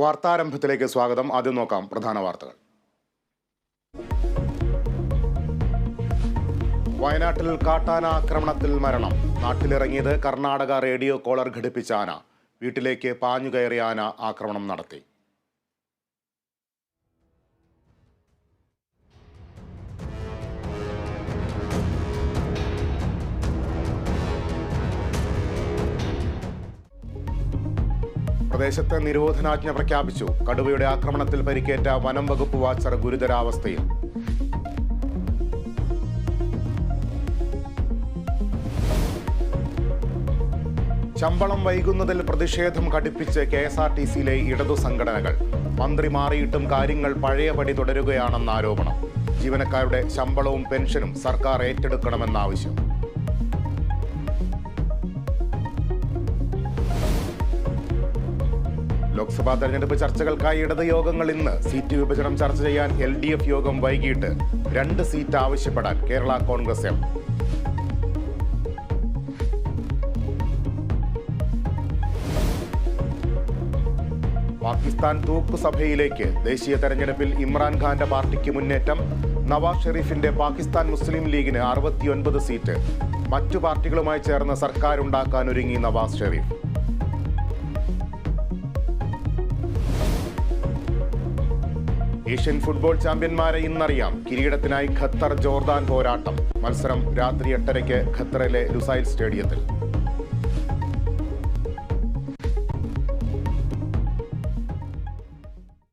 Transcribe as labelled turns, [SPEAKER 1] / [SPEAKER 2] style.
[SPEAKER 1] വാർത്താരംഭത്തിലേക്ക് സ്വാഗതം. ആദ്യം നോക്കാം പ്രധാന വാർത്തകൾ. വയനാട്ടിൽ കാട്ടാന ആക്രമണത്തിൽ മരണം. നാട്ടിലിറങ്ങിയത് കർണാടക റേഡിയോ കോളർ ഘടിപ്പിച്ച ആന. വീട്ടിലേക്ക് പാഞ്ഞുകയറിയ ആന ആക്രമണം നടത്തി. പ്രദേശത്ത് നിരോധനാജ്ഞ പ്രഖ്യാപിച്ചു. കടുവയുടെ ആക്രമണത്തിൽ പരിക്കേറ്റ വനം വകുപ്പ് വാച്ചർ ഗുരുതരാവസ്ഥയിൽ. ശമ്പളം വൈകുന്നതിൽ പ്രതിഷേധം കടുപ്പിച്ച് KSRTCയിലെ ഇടതു സംഘടനകൾ. മന്ത്രി മാറിയിട്ടും കാര്യങ്ങൾ പഴയപടി തുടരുകയാണെന്ന ആരോപണം. ജീവനക്കാരുടെ ശമ്പളവും പെൻഷനും സർക്കാർ ഏറ്റെടുക്കണമെന്ന ആവശ്യം. ലോക്സഭാ തെരഞ്ഞെടുപ്പ് ചർച്ചകൾക്കായി ഇടത് യോഗങ്ങൾ ഇന്ന്. സീറ്റ് വിഭജനം ചർച്ച ചെയ്യാൻ LDF യോഗം വൈകിട്ട്. 2 സീറ്റ് ആവശ്യപ്പെടാൻ കേരള കോൺഗ്രസ് എം. പാകിസ്ഥാൻ തൂക്കുസഭയിലേക്ക്. ദേശീയ തെരഞ്ഞെടുപ്പിൽ ഇമ്രാൻഖാന്റെ പാർട്ടിക്ക് മുന്നേറ്റം. നവാസ് ഷെരീഫിന്റെ പാകിസ്ഥാൻ മുസ്ലിം ലീഗിന് 69 സീറ്റ്. മറ്റു പാർട്ടികളുമായി ചേർന്ന് സർക്കാരുണ്ടാക്കാൻ ഒരുങ്ങി നവാസ് ഷെരീഫ്. ഏഷ്യൻ ഫുട്ബോൾ ചാമ്പ്യന്മാരെ ഇന്നറിയാം. കിരീടത്തിനായി ഖത്തർ ജോർദാൻ പോരാട്ടം. മത്സരം രാത്രി 8:30 ഖത്തറിലെ ലുസൈൽ സ്റ്റേഡിയത്തിൽ.